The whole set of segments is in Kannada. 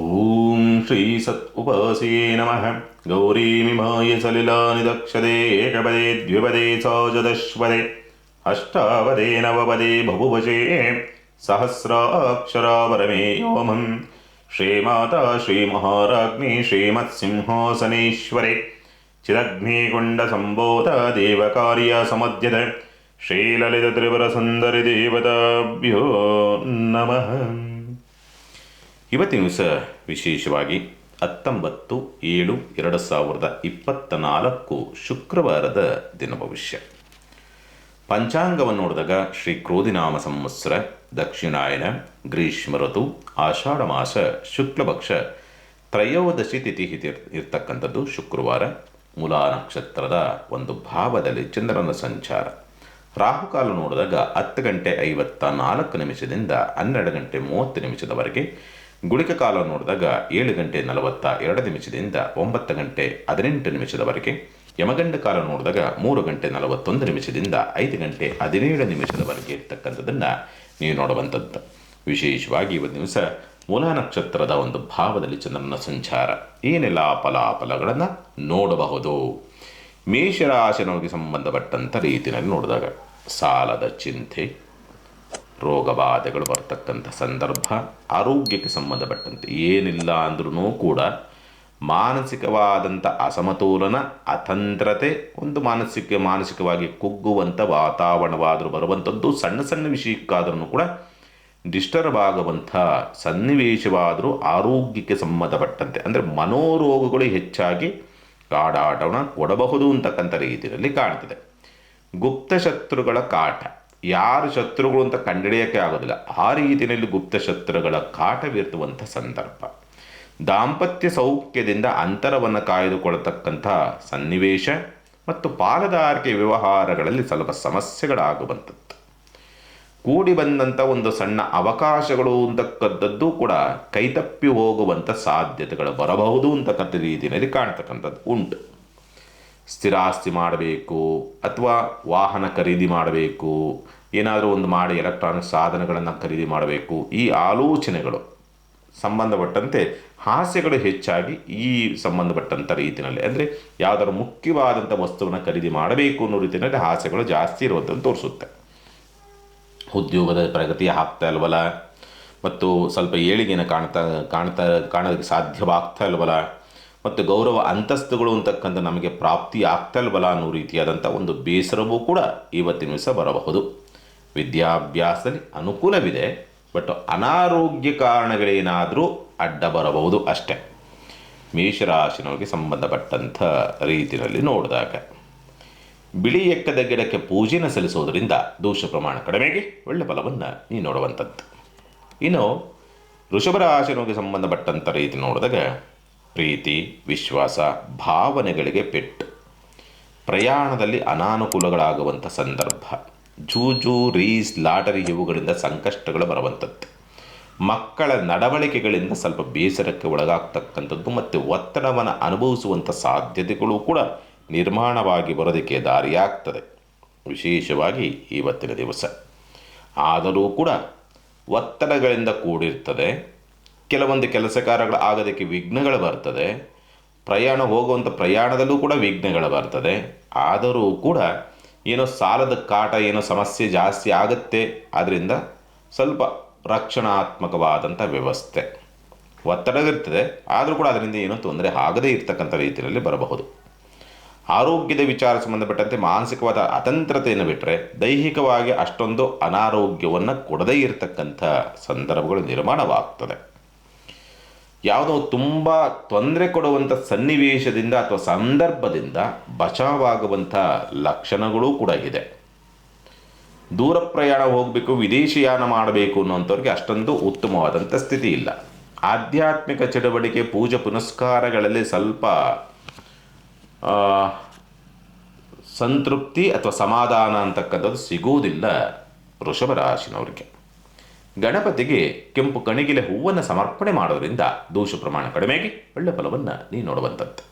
ಓಂ ಶ್ರೀ ಸತ್ ಉಪಾಸಿಯೇ ನಮಃ. ಗೌರೀಮಿಮಾಯ ಸಲಿಲಾನಿದಕ್ಷತೆ ಏಕಪದೇ ದ್ವಿಪದೇ ಸಚತುಷ್ಪದೇ ಅಷ್ಟಾವದೇ ನವಪದೇ ಬಹುವಚೇ ಸಹಸ್ರಾಕ್ಷರಾ ಪರಮೇ ವ್ಯೋಮಂ. ಶ್ರೀಮಾತಾ ಶ್ರೀಮಹಾರಾಜ್ಞಿ ಶ್ರೀಮತ್ಸಿಂಹಾಸನೇಶ್ವರೆ ಚಿದಗ್ನಿಕುಂಡ ಸಂಬೋಧ ದೇವಕಾರ್ಯ ಸಮಧ್ಯತ ಶ್ರೀಲಲಿತ ತ್ರಿಪುರ ಸುಂದರಿ ದೇವತಾಭ್ಯೋ ನಮಃ. ಇವತ್ತಿನ ದಿವಸ ವಿಶೇಷವಾಗಿ 19/7/2024 ಶುಕ್ರವಾರದ ದಿನ ಭವಿಷ್ಯ. ಪಂಚಾಂಗವನ್ನು ನೋಡಿದಾಗ ಶ್ರೀ ಕ್ರೋಧಿನಾಮ ಸಂವತ್ಸರ, ದಕ್ಷಿಣಾಯನ, ಗ್ರೀಷ್ಮ ಋತು, ಆಷಾಢ ಮಾಸ, ಶುಕ್ಲಪಕ್ಷ, ತ್ರಯೋದಶಿ ತಿಥಿ ಇರ್ತಕ್ಕಂಥದ್ದು ಶುಕ್ರವಾರ. ಮೂಲಾ ನಕ್ಷತ್ರದ ಒಂದು ಭಾವದಲ್ಲಿ ಚಂದ್ರನ ಸಂಚಾರ. ರಾಹುಕಾಲ ನೋಡಿದಾಗ 10:54 12 ಗಂಟೆ 30 ಗುಳಿಕ ಕಾಲ ನೋಡಿದಾಗ 7:42 9 ಗಂಟೆ 18 ಯಮಗಂಡ ಕಾಲ ನೋಡಿದಾಗ 3:41 5 ಗಂಟೆ 17 ಇರ್ತಕ್ಕಂಥದ್ದನ್ನು ನೀವು ನೋಡುವಂಥದ್ದು. ವಿಶೇಷವಾಗಿ ಇವತ್ತು ದಿವಸ ಮೂಲಾ ನಕ್ಷತ್ರದ ಒಂದು ಭಾವದಲ್ಲಿ ಚಂದ್ರನ ಸಂಚಾರ. ಏನೆಲ್ಲ ಫಲಾಫಲಗಳನ್ನು ನೋಡಬಹುದು? ಮೇಷರಾಶಿನವರಿಗೆ ಸಂಬಂಧಪಟ್ಟಂಥ ರೀತಿಯಲ್ಲಿ ನೋಡಿದಾಗ ಸಾಲದ ಚಿಂತೆ, ರೋಗ ಬಾಧೆಗಳು ಬರ್ತಕ್ಕಂಥ ಸಂದರ್ಭ, ಆರೋಗ್ಯಕ್ಕೆ ಸಂಬಂಧಪಟ್ಟಂತೆ ಏನಿಲ್ಲ ಅಂದ್ರೂ ಕೂಡ ಮಾನಸಿಕವಾದಂಥ ಅಸಮತೋಲನ, ಅತಂತ್ರತೆ, ಒಂದು ಮಾನಸಿಕವಾಗಿ ಕುಗ್ಗುವಂಥ ವಾತಾವರಣವಾದರೂ ಬರುವಂಥದ್ದು, ಸಣ್ಣ ಸಣ್ಣ ವಿಷಯಕ್ಕಾದ್ರೂ ಕೂಡ ಡಿಸ್ಟರ್ಬ್ ಆಗುವಂಥ ಸನ್ನಿವೇಶವಾದರೂ ಆರೋಗ್ಯಕ್ಕೆ ಸಂಬಂಧಪಟ್ಟಂತೆ ಅಂದರೆ ಮನೋರೋಗಗಳು ಹೆಚ್ಚಾಗಿ ಕಾಡಾಟವನ್ನು ಕೊಡಬಹುದು ಅಂತಕ್ಕಂಥ ರೀತಿಯಲ್ಲಿ ಕಾಣ್ತಿದೆ. ಗುಪ್ತ ಶತ್ರುಗಳ ಕಾಟ, ಯಾರು ಶತ್ರುಗಳು ಅಂತ ಕಂಡುಹಿಡಿಯೋಕ್ಕೆ ಆಗೋದಿಲ್ಲ, ಆ ರೀತಿಯಲ್ಲಿ ಗುಪ್ತ ಶತ್ರುಗಳ ಕಾಟವಿರುವಂಥ ಸಂದರ್ಭ. ದಾಂಪತ್ಯ ಸೌಖ್ಯದಿಂದ ಅಂತರವನ್ನು ಕಾಯ್ದುಕೊಳ್ಳತಕ್ಕಂಥ ಸನ್ನಿವೇಶ ಮತ್ತು ಪಾಲುದಾರಿಕೆ ವ್ಯವಹಾರಗಳಲ್ಲಿ ಸ್ವಲ್ಪ ಸಮಸ್ಯೆಗಳಾಗುವಂಥದ್ದು. ಕೂಡಿ ಬಂದಂಥ ಒಂದು ಸಣ್ಣ ಅವಕಾಶಗಳು ಅಂತಕ್ಕಂಥದ್ದು ಕೂಡ ಕೈತಪ್ಪಿ ಹೋಗುವಂಥ ಸಾಧ್ಯತೆಗಳು ಬರಬಹುದು ಅಂತಕ್ಕಂಥ ರೀತಿಯಲ್ಲಿ ಕಾಣ್ತಕ್ಕಂಥದ್ದು ಉಂಟು. ಸ್ಥಿರಾಸ್ತಿ ಮಾಡಬೇಕು ಅಥವಾ ವಾಹನ ಖರೀದಿ ಮಾಡಬೇಕು, ಏನಾದರೂ ಒಂದು ಮಾಡಿ ಎಲೆಕ್ಟ್ರಾನಿಕ್ ಸಾಧನಗಳನ್ನು ಖರೀದಿ ಮಾಡಬೇಕು, ಈ ಆಲೋಚನೆಗಳು ಸಂಬಂಧಪಟ್ಟಂತೆ ಹಾಸ್ಯಗಳು ಹೆಚ್ಚಾಗಿ ಈ ಸಂಬಂಧಪಟ್ಟಂಥ ರೀತಿಯಲ್ಲಿ ಅಂದರೆ ಯಾವುದಾದ್ರು ಮುಖ್ಯವಾದಂಥ ವಸ್ತುವನ್ನು ಖರೀದಿ ಮಾಡಬೇಕು ಅನ್ನೋ ರೀತಿಯಲ್ಲಿ ಹಾಸ್ಯಗಳು ಜಾಸ್ತಿ ಇರುವಂಥದ್ದು ತೋರಿಸುತ್ತೆ. ಉದ್ಯೋಗದ ಪ್ರಗತಿ ಆಗ್ತಾ ಇಲ್ವಲ್ಲ, ಮತ್ತು ಸ್ವಲ್ಪ ಏಳಿಗೆನ ಕಾಣೋದಕ್ಕೆ ಸಾಧ್ಯವಾಗ್ತಾ ಇಲ್ವಲ್ಲ, ಮತ್ತು ಗೌರವ ಅಂತಸ್ತುಗಳು ಅಂತಕ್ಕಂಥ ನಮಗೆ ಪ್ರಾಪ್ತಿ ಆಗ್ತಾ ಇಲ್ವಲ್ಲ ಅನ್ನೋ ರೀತಿಯಾದಂಥ ಒಂದು ಬೇಸರವೂ ಕೂಡ ಇವತ್ತಿನ ದಿವಸ ಬರಬಹುದು. ವಿದ್ಯಾಭ್ಯಾಸದಲ್ಲಿ ಅನುಕೂಲವಿದೆ, ಬಟ್ ಅನಾರೋಗ್ಯ ಕಾರಣಗಳೇನಾದರೂ ಅಡ್ಡ ಬರಬಹುದು ಅಷ್ಟೇ. ಮೇಷರಾಶಿನವರಿಗೆ ಸಂಬಂಧಪಟ್ಟಂಥ ರೀತಿಯಲ್ಲಿ ನೋಡಿದಾಗ ಬಿಳಿ ಎಕ್ಕದ ಗಿಡಕ್ಕೆ ಪೂಜೆನ ಸಲ್ಲಿಸೋದರಿಂದ ದೋಷ ಪ್ರಮಾಣ ಕಡಿಮೆಗೆ ಒಳ್ಳೆ ಫಲವನ್ನು ನೀವು ನೋಡುವಂಥದ್ದು. ಇನ್ನು ವೃಷಭ ರಾಶಿನವರಿಗೆ ಸಂಬಂಧಪಟ್ಟಂಥ ರೀತಿ ನೋಡಿದಾಗ ಪ್ರೀತಿ, ವಿಶ್ವಾಸ, ಭಾವನೆಗಳಿಗೆ ಪೆಟ್ಟು, ಪ್ರಯಾಣದಲ್ಲಿ ಅನಾನುಕೂಲಗಳಾಗುವಂಥ ಸಂದರ್ಭ, ಜೂಜು, ರೀಸ್, ಲಾಟರಿ ಇವುಗಳಿಂದ ಸಂಕಷ್ಟಗಳು ಬರುವಂಥದ್ದು. ಮಕ್ಕಳ ನಡವಳಿಕೆಗಳಿಂದ ಸ್ವಲ್ಪ ಬೇಸರಕ್ಕೆ ಒಳಗಾಗ್ತಕ್ಕಂಥದ್ದು ಮತ್ತು ಒತ್ತಡವನ್ನು ಅನುಭವಿಸುವಂಥ ಸಾಧ್ಯತೆಗಳು ಕೂಡ ನಿರ್ಮಾಣವಾಗಿ ಬರೋದಕ್ಕೆ ದಾರಿಯಾಗ್ತದೆ. ವಿಶೇಷವಾಗಿ ಇವತ್ತಿನ ದಿವಸ ಆದರೂ ಕೂಡ ಒತ್ತಡಗಳಿಂದ ಕೂಡಿರ್ತದೆ. ಕೆಲವೊಂದು ಕೆಲಸ ಕಾರ್ಯಗಳು ಆಗೋದಕ್ಕೆ ವಿಘ್ನಗಳು ಬರ್ತದೆ. ಹೋಗುವಂಥ ಪ್ರಯಾಣದಲ್ಲೂ ಕೂಡ ವಿಘ್ನಗಳು ಬರ್ತದೆ. ಆದರೂ ಕೂಡ ಏನೋ ಸಾಲದ ಕಾಟ, ಏನೋ ಸಮಸ್ಯೆ ಜಾಸ್ತಿ ಆಗುತ್ತೆ. ಆದ್ದರಿಂದ ಸ್ವಲ್ಪ ರಕ್ಷಣಾತ್ಮಕವಾದಂಥ ವ್ಯವಸ್ಥೆ ಒತ್ತಡವಿರ್ತದೆ, ಆದರೂ ಕೂಡ ಅದರಿಂದ ಏನೋ ತೊಂದರೆ ಆಗದೇ ಇರತಕ್ಕಂಥ ರೀತಿಯಲ್ಲಿ ಬರಬಹುದು. ಆರೋಗ್ಯದ ವಿಚಾರ ಸಂಬಂಧಪಟ್ಟಂತೆ ಮಾನಸಿಕವಾದ ಅತಂತ್ರತೆಯನ್ನು ಬಿಟ್ಟರೆ ದೈಹಿಕವಾಗಿ ಅಷ್ಟೊಂದು ಅನಾರೋಗ್ಯವನ್ನು ಕೊಡದೇ ಇರತಕ್ಕಂಥ ಸಂದರ್ಭಗಳು ನಿರ್ಮಾಣವಾಗ್ತದೆ. ಯಾವುದೋ ತುಂಬ ತೊಂದರೆ ಕೊಡುವಂಥ ಸನ್ನಿವೇಶದಿಂದ ಅಥವಾ ಸಂದರ್ಭದಿಂದ ಬಚಾವಾಗುವಂಥ ಲಕ್ಷಣಗಳೂ ಕೂಡ ಇದೆ. ದೂರ ಪ್ರಯಾಣ ಹೋಗಬೇಕು, ವಿದೇಶಿಯಾನ ಮಾಡಬೇಕು ಅನ್ನೋಂಥವ್ರಿಗೆ ಅಷ್ಟೊಂದು ಉತ್ತಮವಾದಂಥ ಸ್ಥಿತಿ ಇಲ್ಲ. ಆಧ್ಯಾತ್ಮಿಕ ಚಟುವಟಿಕೆ, ಪೂಜೆ ಪುನಸ್ಕಾರಗಳಲ್ಲಿ ಸ್ವಲ್ಪ ಸಂತೃಪ್ತಿ ಅಥವಾ ಸಮಾಧಾನ ಅಂತಕ್ಕಂಥದ್ದು ಸಿಗುವುದಿಲ್ಲ ವೃಷಭ ರಾಶಿನವರಿಗೆ. ಗಣಪತಿಗೆ ಕೆಂಪು ಕಣಿಗಿಲೆ ಹೂವನ್ನು ಸಮರ್ಪಣೆ ಮಾಡೋದ್ರಿಂದ ದೋಷ ಪ್ರಮಾಣ ಕಡಿಮೆಗೆ ಒಳ್ಳೆ ಫಲವನ್ನು ನೀವು ನೋಡುವಂಥದ್ದು.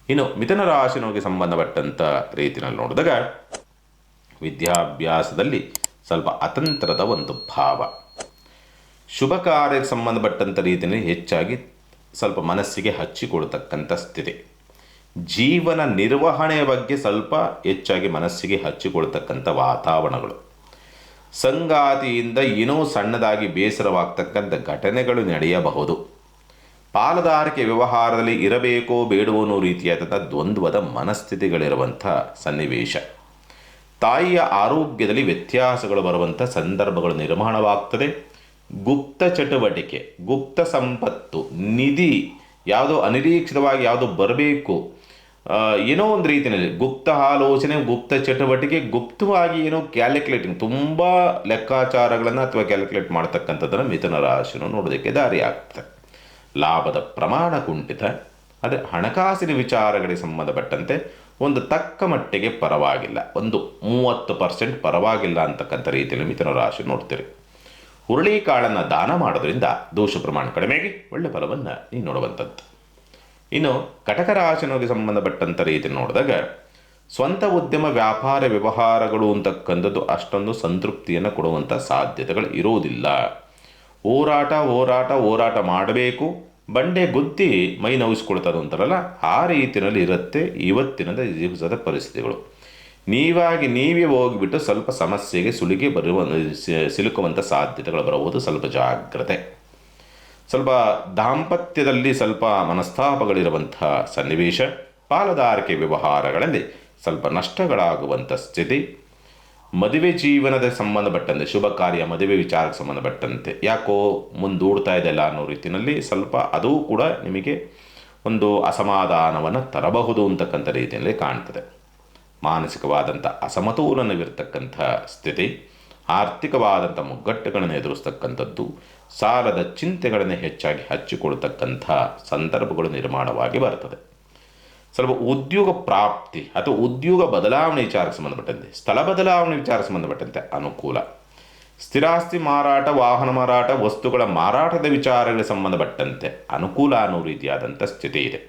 ಇನ್ನು ಮಿಥುನ ರಾಶಿನವರಿಗೆ ಸಂಬಂಧಪಟ್ಟಂಥ ರೀತಿಯಲ್ಲಿ ನೋಡಿದಾಗ ವಿದ್ಯಾಭ್ಯಾಸದಲ್ಲಿ ಸ್ವಲ್ಪ ಅತಂತ್ರದ ಒಂದು ಭಾವ, ಶುಭ ಕಾರ್ಯಕ್ಕೆ ಸಂಬಂಧಪಟ್ಟಂಥ ರೀತಿಯಲ್ಲಿ ಹೆಚ್ಚಾಗಿ ಸ್ವಲ್ಪ ಮನಸ್ಸಿಗೆ ಹಚ್ಚಿಕೊಳ್ತಕ್ಕಂಥ ಸ್ಥಿತಿ. ಜೀವನ ನಿರ್ವಹಣೆಯ ಬಗ್ಗೆ ಸ್ವಲ್ಪ ಹೆಚ್ಚಾಗಿ ಮನಸ್ಸಿಗೆ ಹಚ್ಚಿಕೊಳ್ತಕ್ಕಂಥ ವಾತಾವರಣಗಳು. ಸಂಗಾತಿಯಿಂದ ಏನೋ ಸಣ್ಣದಾಗಿ ಬೇಸರವಾಗ್ತಕ್ಕಂಥ ಘಟನೆಗಳು ನಡೆಯಬಹುದು. ಪಾಲುದಾರಿಕೆ ವ್ಯವಹಾರದಲ್ಲಿ ಇರಬೇಕೋ ಬೇಡವೋ ಅನ್ನೋ ರೀತಿಯಾದಂಥ ದ್ವಂದ್ವದ ಮನಸ್ಥಿತಿಗಳಿರುವಂಥ ಸನ್ನಿವೇಶ. ತಾಯಿಯ ಆರೋಗ್ಯದಲ್ಲಿ ವ್ಯತ್ಯಾಸಗಳು ಬರುವಂಥ ಸಂದರ್ಭಗಳು ನಿರ್ಮಾಣವಾಗ್ತದೆ. ಗುಪ್ತ ಚಟುವಟಿಕೆ, ಗುಪ್ತ ಸಂಪತ್ತು, ನಿಧಿ ಯಾವುದೋ ಅನಿರೀಕ್ಷಿತವಾಗಿ ಯಾವುದೋ ಬರಬೇಕು, ಏನೋ ಒಂದು ರೀತಿಯಲ್ಲಿ ಗುಪ್ತ ಆಲೋಚನೆ, ಗುಪ್ತ ಚಟುವಟಿಕೆ, ಗುಪ್ತವಾಗಿ ಏನೋ ಕ್ಯಾಲ್ಕುಲೇಟಿಂಗ್, ತುಂಬ ಲೆಕ್ಕಾಚಾರಗಳನ್ನು ಅಥವಾ ಕ್ಯಾಲ್ಕುಲೇಟ್ ಮಾಡ್ತಕ್ಕಂಥದ್ದನ್ನು ಮಿಥುನ ರಾಶಿಯನ್ನು ನೋಡೋದಕ್ಕೆ ದಾರಿ ಆಗ್ತದೆ. ಲಾಭದ ಪ್ರಮಾಣ ಕುಂಠಿತ. ಅದೇ ಹಣಕಾಸಿನ ವಿಚಾರಗಳಿಗೆ ಸಂಬಂಧಪಟ್ಟಂತೆ ಒಂದು ತಕ್ಕ ಮಟ್ಟಿಗೆ ಪರವಾಗಿಲ್ಲ, ಒಂದು 30% ಪರವಾಗಿಲ್ಲ ಅಂತಕ್ಕಂಥ ರೀತಿಯಲ್ಲಿ ಮಿಥುನ ರಾಶಿ ನೋಡ್ತೀರಿ. ಹುರುಳಿಕಾಳನ್ನು ದಾನ ಮಾಡೋದ್ರಿಂದ ದೋಷ ಪ್ರಮಾಣ ಕಡಿಮೆಗೆ ಒಳ್ಳೆ ಫಲವನ್ನು ನೀವು ನೋಡುವಂಥದ್ದು. ಇನ್ನು ಕಟಕ ರಾಶಿಗೆ ಸಂಬಂಧಪಟ್ಟಂಥ ರೀತಿ ನೋಡಿದಾಗ ಸ್ವಂತ ಉದ್ಯಮ, ವ್ಯಾಪಾರ, ವ್ಯವಹಾರಗಳು ಅಂತಕ್ಕಂಥದ್ದು ಅಷ್ಟೊಂದು ಸಂತೃಪ್ತಿಯನ್ನು ಕೊಡುವಂಥ ಸಾಧ್ಯತೆಗಳು ಇರೋದಿಲ್ಲ. ಹೋರಾಟ ಮಾಡಬೇಕು, ಬಂಡೆ ಗುದ್ದಿ ಮೈ ನೋವಿಸ್ಕೊಳ್ತದೆ ಅಂತಾರಲ್ಲ, ಆ ರೀತಿಯಲ್ಲಿ ಇರುತ್ತೆ ಇವತ್ತಿನ ದಿವಸದ ಪರಿಸ್ಥಿತಿಗಳು. ನೀವೇ ಹೋಗಿಬಿಟ್ಟು ಸ್ವಲ್ಪ ಸಮಸ್ಯೆಗೆ ಸಿಲುಕುವಂಥ ಸಾಧ್ಯತೆಗಳು ಬರಬಹುದು. ಸ್ವಲ್ಪ ಜಾಗ್ರತೆ. ಸ್ವಲ್ಪ ದಾಂಪತ್ಯದಲ್ಲಿ ಸ್ವಲ್ಪ ಮನಸ್ತಾಪಗಳಿರುವಂಥ ಸನ್ನಿವೇಶ. ಪಾಲುದಾರಿಕೆ ವ್ಯವಹಾರಗಳಲ್ಲಿ ಸ್ವಲ್ಪ ನಷ್ಟಗಳಾಗುವಂಥ ಸ್ಥಿತಿ. ಮದುವೆ ಜೀವನದ ಸಂಬಂಧಪಟ್ಟಂತೆ, ಶುಭ ಕಾರ್ಯ, ಮದುವೆ ವಿಚಾರಕ್ಕೆ ಸಂಬಂಧಪಟ್ಟಂತೆ ಯಾಕೋ ಮುಂದೂಡ್ತಾ ಇದೆಯಲ್ಲ ಅನ್ನೋ ರೀತಿಯಲ್ಲಿ ಸ್ವಲ್ಪ ಅದೂ ಕೂಡ ನಿಮಗೆ ಒಂದು ಅಸಮಾಧಾನವನ್ನು ತರಬಹುದು ಅಂತಕ್ಕಂಥ ರೀತಿಯಲ್ಲಿ ಕಾಣ್ತದೆ. ಮಾನಸಿಕವಾದಂಥ ಅಸಮತೋಲನವಿರ್ತಕ್ಕಂಥ ಸ್ಥಿತಿ. ಆರ್ಥಿಕವಾದಂಥ ಮುಗ್ಗಟ್ಟುಗಳನ್ನು ಎದುರಿಸ್ತಕ್ಕಂಥದ್ದು. ಸಾಲದ ಚಿಂತೆಗಳನ್ನು ಹೆಚ್ಚಾಗಿ ಹಚ್ಚಿಕೊಳ್ತಕ್ಕಂಥ ಸಂದರ್ಭಗಳು ನಿರ್ಮಾಣವಾಗಿ ಬರ್ತದೆ. ಸ್ವಲ್ಪ ಉದ್ಯೋಗ ಪ್ರಾಪ್ತಿ ಅಥವಾ ಉದ್ಯೋಗ ಬದಲಾವಣೆ ವಿಚಾರಕ್ಕೆ ಸಂಬಂಧಪಟ್ಟಂತೆ, ಸ್ಥಳ ಬದಲಾವಣೆ ವಿಚಾರಕ್ಕೆ ಸಂಬಂಧಪಟ್ಟಂತೆ ಅನುಕೂಲ. ಸ್ಥಿರಾಸ್ತಿ ಮಾರಾಟ, ವಾಹನ ಮಾರಾಟ, ವಸ್ತುಗಳ ಮಾರಾಟದ ವಿಚಾರಗಳಿಗೆ ಸಂಬಂಧಪಟ್ಟಂತೆ ಅನುಕೂಲ ಅನ್ನೋ ರೀತಿಯಾದಂಥ ಸ್ಥಿತಿ ಇದೆ.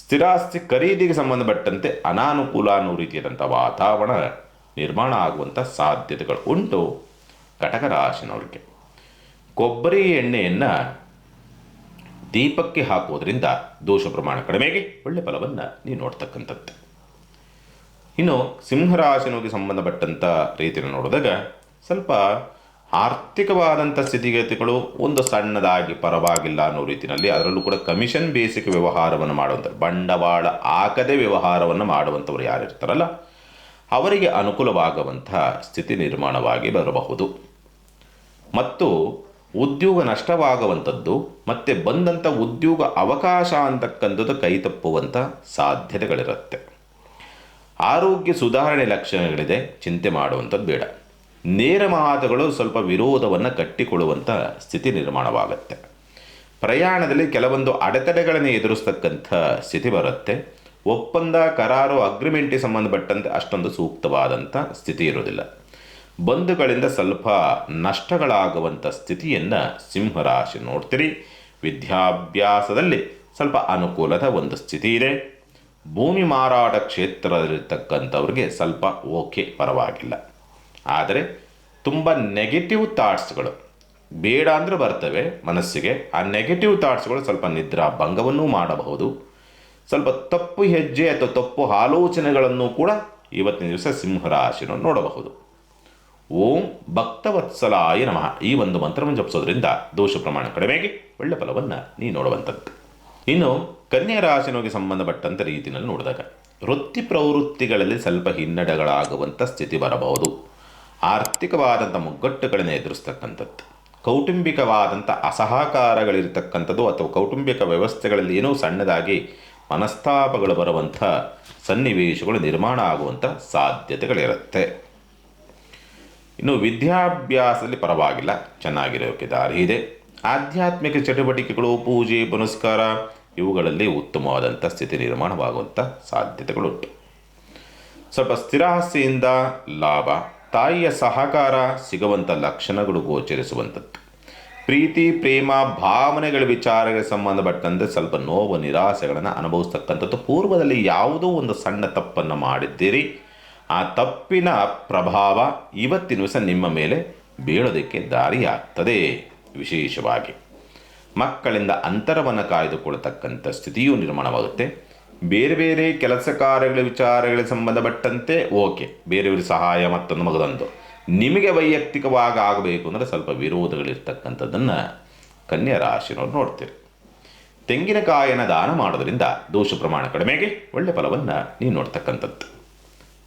ಸ್ಥಿರಾಸ್ತಿ ಖರೀದಿಗೆ ಸಂಬಂಧಪಟ್ಟಂತೆ ಅನಾನುಕೂಲ ಅನ್ನೋ ರೀತಿಯಾದಂಥ ವಾತಾವರಣ ನಿರ್ಮಾಣ ಆಗುವಂಥ ಸಾಧ್ಯತೆಗಳು ಉಂಟು. ಕಟಕ ರಾಶಿನವರಿಗೆ ಕೊಬ್ಬರಿ ಎಣ್ಣೆಯನ್ನು ದೀಪಕ್ಕೆ ಹಾಕೋದ್ರಿಂದ ದೋಷ ಪ್ರಮಾಣ ಕಡಿಮೆಗೆ ಒಳ್ಳೆ ಫಲವನ್ನು ನೀವು ನೋಡ್ತಕ್ಕಂಥದ್ದು. ಇನ್ನು ಸಿಂಹರಾಶಿನವರಿಗೆ ಸಂಬಂಧಪಟ್ಟಂಥ ರೀತಿಯನ್ನು ನೋಡಿದಾಗ ಸ್ವಲ್ಪ ಆರ್ಥಿಕವಾದಂಥ ಸ್ಥಿತಿಗತಿಗಳು ಒಂದು ಸಣ್ಣದಾಗಿ ಪರವಾಗಿಲ್ಲ ಅನ್ನೋ ರೀತಿಯಲ್ಲಿ, ಅದರಲ್ಲೂ ಕೂಡ ಕಮಿಷನ್ ಬೇಸಿಕ್ ವ್ಯವಹಾರವನ್ನು ಮಾಡುವಂಥ, ಬಂಡವಾಳ ಹಾಕದೆ ವ್ಯವಹಾರವನ್ನು ಮಾಡುವಂಥವ್ರು ಯಾರಿರ್ತಾರಲ್ಲ ಅವರಿಗೆ ಅನುಕೂಲವಾಗುವಂಥ ಸ್ಥಿತಿ ನಿರ್ಮಾಣವಾಗಿ ಬರಬಹುದು. ಮತ್ತು ಉದ್ಯೋಗ ನಷ್ಟವಾಗುವಂಥದ್ದು ಮತ್ತು ಬಂದಂಥ ಉದ್ಯೋಗ ಅವಕಾಶ ಅಂತಕ್ಕಂಥದ್ದು ಕೈ ತಪ್ಪುವಂಥ ಸಾಧ್ಯತೆಗಳಿರುತ್ತೆ. ಆರೋಗ್ಯ ಸುಧಾರಣೆ ಲಕ್ಷಣಗಳಿದೆ, ಚಿಂತೆ ಮಾಡುವಂಥದ್ದು ಬೇಡ. ನೇರ ಮಾತುಗಳು ಸ್ವಲ್ಪ ವಿರೋಧವನ್ನು ಕಟ್ಟಿಕೊಳ್ಳುವಂಥ ಸ್ಥಿತಿ ನಿರ್ಮಾಣವಾಗುತ್ತೆ. ಪ್ರಯಾಣದಲ್ಲಿ ಕೆಲವೊಂದು ಅಡೆತಡೆಗಳನ್ನು ಎದುರಿಸ್ತಕ್ಕಂಥ ಸ್ಥಿತಿ ಬರುತ್ತೆ. ಒಪ್ಪಂದ, ಕರಾರು, ಅಗ್ರಿಮೆಂಟಿಗೆ ಸಂಬಂಧಪಟ್ಟಂತೆ ಅಷ್ಟೊಂದು ಸೂಕ್ತವಾದಂಥ ಸ್ಥಿತಿ ಇರೋದಿಲ್ಲ. ಬಂಧುಗಳಿಂದ ಸ್ವಲ್ಪ ನಷ್ಟಗಳಾಗುವಂಥ ಸ್ಥಿತಿಯನ್ನು ಸಿಂಹರಾಶಿ ನೋಡ್ತೀರಿ. ವಿದ್ಯಾಭ್ಯಾಸದಲ್ಲಿ ಸ್ವಲ್ಪ ಅನುಕೂಲದ ಒಂದು ಸ್ಥಿತಿ ಇದೆ. ಭೂಮಿ ಮಾರಾಟ ಕ್ಷೇತ್ರದಲ್ಲಿರ್ತಕ್ಕಂಥವ್ರಿಗೆ ಸ್ವಲ್ಪ ಓಕೆ, ಪರವಾಗಿಲ್ಲ. ಆದರೆ ತುಂಬ ನೆಗೆಟಿವ್ ಥಾಟ್ಸ್ಗಳು ಬೇಡ ಅಂದರೆ ಬರ್ತವೆ ಮನಸ್ಸಿಗೆ. ಆ ನೆಗೆಟಿವ್ ಥಾಟ್ಸ್ಗಳು ಸ್ವಲ್ಪ ನಿದ್ರಾ ಭಂಗವನ್ನೂ ಮಾಡಬಹುದು. ಸ್ವಲ್ಪ ತಪ್ಪು ಹೆಜ್ಜೆ ಅಥವಾ ತಪ್ಪು ಆಲೋಚನೆಗಳನ್ನು ಕೂಡ ಇವತ್ತಿನ ದಿವಸ ಸಿಂಹರಾಶಿಯನ್ನು ನೋಡಬಹುದು. ಓಂ ಭಕ್ತವತ್ಸಲಾಯ ನಮಃ ಈ ಒಂದು ಮಂತ್ರವನ್ನು ಜಪಿಸೋದ್ರಿಂದ ದೋಷ ಪ್ರಮಾಣ ಕಡಿಮೆಗೆ ಒಳ್ಳೆ ಫಲವನ್ನು ನೀವು ನೋಡುವಂಥದ್ದು. ಇನ್ನು ಕನ್ಯಾ ರಾಶಿನೋಗಿ ಸಂಬಂಧಪಟ್ಟಂಥ ರೀತಿಯಲ್ಲಿ ನೋಡಿದಾಗ ವೃತ್ತಿ ಪ್ರವೃತ್ತಿಗಳಲ್ಲಿ ಸ್ವಲ್ಪ ಹಿನ್ನಡೆಗಳಾಗುವಂಥ ಸ್ಥಿತಿ ಬರಬಹುದು. ಆರ್ಥಿಕವಾದಂಥ ಮುಗ್ಗಟ್ಟುಗಳನ್ನು ಎದುರಿಸ್ತಕ್ಕಂಥದ್ದು, ಕೌಟುಂಬಿಕವಾದಂಥ ಅಸಹಕಾರಗಳಿರ್ತಕ್ಕಂಥದ್ದು ಅಥವಾ ಕೌಟುಂಬಿಕ ವ್ಯವಸ್ಥೆಗಳಲ್ಲಿ ಏನೋ ಸಣ್ಣದಾಗಿ ಮನಸ್ತಾಪಗಳು ಬರುವಂಥ ಸನ್ನಿವೇಶಗಳು ನಿರ್ಮಾಣ ಆಗುವಂಥ ಸಾಧ್ಯತೆಗಳಿರುತ್ತೆ. ಇನ್ನು ವಿದ್ಯಾಭ್ಯಾಸದಲ್ಲಿ ಪರವಾಗಿಲ್ಲ, ಚೆನ್ನಾಗಿರೋಕ್ಕೆ ದಾರಿ ಇದೆ. ಆಧ್ಯಾತ್ಮಿಕ ಚಟುವಟಿಕೆಗಳು, ಪೂಜೆ ಪುನಸ್ಕಾರ ಇವುಗಳಲ್ಲಿ ಉತ್ತಮವಾದಂಥ ಸ್ಥಿತಿ ನಿರ್ಮಾಣವಾಗುವಂಥ ಸಾಧ್ಯತೆಗಳುಂಟು. ಸ್ವಲ್ಪ ಸ್ಥಿರಾಸ್ತಿಯಿಂದ ಲಾಭ, ತಾಯಿಯ ಸಹಕಾರ ಸಿಗುವಂಥ ಲಕ್ಷಣಗಳು ಗೋಚರಿಸುವಂಥದ್ದು. ಪ್ರೀತಿ, ಪ್ರೇಮ, ಭಾವನೆಗಳ ವಿಚಾರಗಳಿಗೆ ಸಂಬಂಧಪಟ್ಟಂತೆ ಸ್ವಲ್ಪ ನೋವು, ನಿರಾಸೆಗಳನ್ನು ಅನುಭವಿಸ್ತಕ್ಕಂಥದ್ದು. ಪೂರ್ವದಲ್ಲಿ ಯಾವುದೋ ಒಂದು ಸಣ್ಣ ತಪ್ಪನ್ನು ಮಾಡಿದ್ದೀರಿ, ಆ ತಪ್ಪಿನ ಪ್ರಭಾವ ಇವತ್ತಿನ ದಿವಸ ನಿಮ್ಮ ಮೇಲೆ ಬೀಳೋದಕ್ಕೆ ದಾರಿಯಾಗ್ತದೆ. ವಿಶೇಷವಾಗಿ ಮಕ್ಕಳಿಂದ ಅಂತರವನ್ನು ಕಾಯ್ದುಕೊಳ್ಳತಕ್ಕಂಥ ಸ್ಥಿತಿಯೂ ನಿರ್ಮಾಣವಾಗುತ್ತೆ. ಬೇರೆ ಬೇರೆ ಕೆಲಸ ಕಾರ್ಯಗಳ ವಿಚಾರಗಳಿಗೆ ಸಂಬಂಧಪಟ್ಟಂತೆ ಓಕೆ, ಬೇರೆಯವ್ರ ಸಹಾಯ ಮತ್ತೊಂದು ಮಗದೊಂದು. ನಿಮಗೆ ವೈಯಕ್ತಿಕವಾಗಿ ಆಗಬೇಕು ಅಂದರೆ ಸ್ವಲ್ಪ ವಿರೋಧಗಳಿರ್ತಕ್ಕಂಥದ್ದನ್ನು ಕನ್ಯಾ ರಾಶಿನವ್ರು ನೋಡ್ತೀರಿ. ತೆಂಗಿನಕಾಯಿಯನ್ನು ದಾನ ಮಾಡೋದ್ರಿಂದ ದೋಷ ಪ್ರಮಾಣ ಕಡಿಮೆಗೆ ಒಳ್ಳೆ ಫಲವನ್ನು ನೀವು ನೋಡ್ತಕ್ಕಂಥದ್ದು.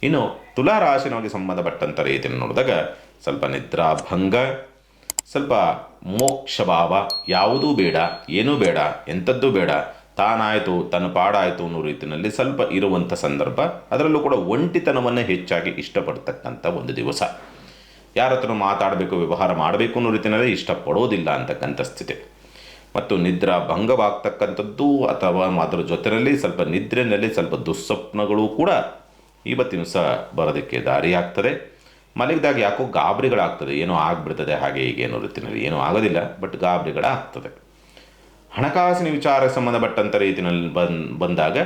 ಇನ್ನು ತುಲಾ ರಾಶಿನವರಿಗೆ ಸಂಬಂಧಪಟ್ಟಂಥ ರೀತಿಯನ್ನು ನೋಡಿದಾಗ ಸ್ವಲ್ಪ ನಿದ್ರಾಭಂಗ, ಸ್ವಲ್ಪ ಮೋಕ್ಷ ಭಾವ, ಯಾವುದೂ ಬೇಡ, ಏನೂ ಬೇಡ, ಎಂಥದ್ದೂ ಬೇಡ, ತಾನಾಯಿತು ತನ್ನ ಪಾಡಾಯಿತು ಅನ್ನೋ ರೀತಿಯಲ್ಲಿ ಸ್ವಲ್ಪ ಇರುವಂಥ ಸಂದರ್ಭ. ಅದರಲ್ಲೂ ಕೂಡ ಒಂಟಿತನವನ್ನು ಹೆಚ್ಚಾಗಿ ಇಷ್ಟಪಡ್ತಕ್ಕಂಥ ಒಂದು ದಿವಸ. ಯಾರ ಹತ್ರ ಮಾತಾಡಬೇಕು, ವ್ಯವಹಾರ ಮಾಡಬೇಕು ಅನ್ನೋ ರೀತಿಯಲ್ಲಿ ಇಷ್ಟಪಡೋದಿಲ್ಲ ಅಂತಕ್ಕಂಥ ಸ್ಥಿತಿ. ಮತ್ತು ನಿದ್ರಾ ಭಂಗವಾಗ್ತಕ್ಕಂಥದ್ದು ಅಥವಾ ಅದರ ಜೊತೆಯಲ್ಲಿ ಸ್ವಲ್ಪ ನಿದ್ರೆಯಲ್ಲಿ ಸ್ವಲ್ಪ ದುಸ್ವಪ್ನಗಳು ಕೂಡ ಇವತ್ತಿನ ದಿವಸ ಬರೋದಕ್ಕೆ ದಾರಿಯಾಗ್ತದೆ. ಮಲಗಿದಾಗ ಯಾಕೋ ಗಾಬರಿಗಳಾಗ್ತದೆ, ಏನೋ ಆಗಿಬಿಡ್ತದೆ ಹಾಗೆ ಹೀಗೆ ಅನ್ನೋ ರೀತಿಯಲ್ಲಿ. ಏನೂ ಆಗೋದಿಲ್ಲ, ಬಟ್ ಗಾಬರಿಗಳಾಗ್ತದೆ. ಹಣಕಾಸಿನ ವಿಚಾರಕ್ಕೆ ಸಂಬಂಧಪಟ್ಟಂಥ ರೀತಿಯಲ್ಲಿ ಬಂದಾಗ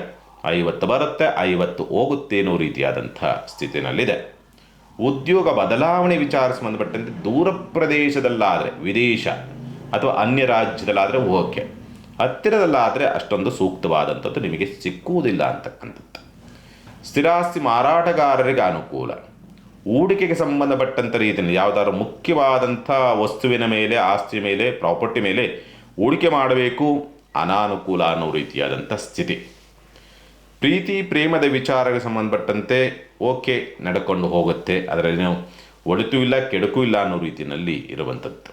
50 ಬರುತ್ತೆ, 50 ಹೋಗುತ್ತೆ ಅನ್ನೋ ರೀತಿಯಾದಂಥ ಸ್ಥಿತಿನಲ್ಲಿದೆ. ಉದ್ಯೋಗ ಬದಲಾವಣೆ ವಿಚಾರ ಸಂಬಂಧಪಟ್ಟಂತೆ ದೂರ ಪ್ರದೇಶದಲ್ಲಾದರೆ, ವಿದೇಶ ಅಥವಾ ಅನ್ಯ ರಾಜ್ಯದಲ್ಲಾದರೆ ಓಕೆ, ಹತ್ತಿರದಲ್ಲಾದರೆ ಅಷ್ಟೊಂದು ಸೂಕ್ತವಾದಂಥದ್ದು ನಿಮಗೆ ಸಿಕ್ಕುವುದಿಲ್ಲ ಅಂತಕ್ಕಂಥದ್ದು. ಸ್ಥಿರಾಸ್ತಿ ಮಾರಾಟಗಾರರಿಗೆ ಅನುಕೂಲ. ಹೂಡಿಕೆಗೆ ಸಂಬಂಧಪಟ್ಟಂಥ ರೀತಿಯಲ್ಲಿ ಯಾವುದಾದ್ರು ಮುಖ್ಯವಾದಂಥ ವಸ್ತುವಿನ ಮೇಲೆ, ಆಸ್ತಿ ಮೇಲೆ, ಪ್ರಾಪರ್ಟಿ ಮೇಲೆ ಹೂಡಿಕೆ ಮಾಡಬೇಕು, ಅನಾನುಕೂಲ ಅನ್ನೋ ರೀತಿಯಾದಂಥ ಸ್ಥಿತಿ. ಪ್ರೀತಿ ಪ್ರೇಮದ ವಿಚಾರಕ್ಕೆ ಸಂಬಂಧಪಟ್ಟಂತೆ ಓಕೆ, ನಡ್ಕೊಂಡು ಹೋಗುತ್ತೆ, ಅದರಲ್ಲಿ ಒಳಿತು ಇಲ್ಲ ಕೆಡುಕು ಇಲ್ಲ ಅನ್ನೋ ರೀತಿಯಲ್ಲಿ ಇರುವಂಥದ್ದು.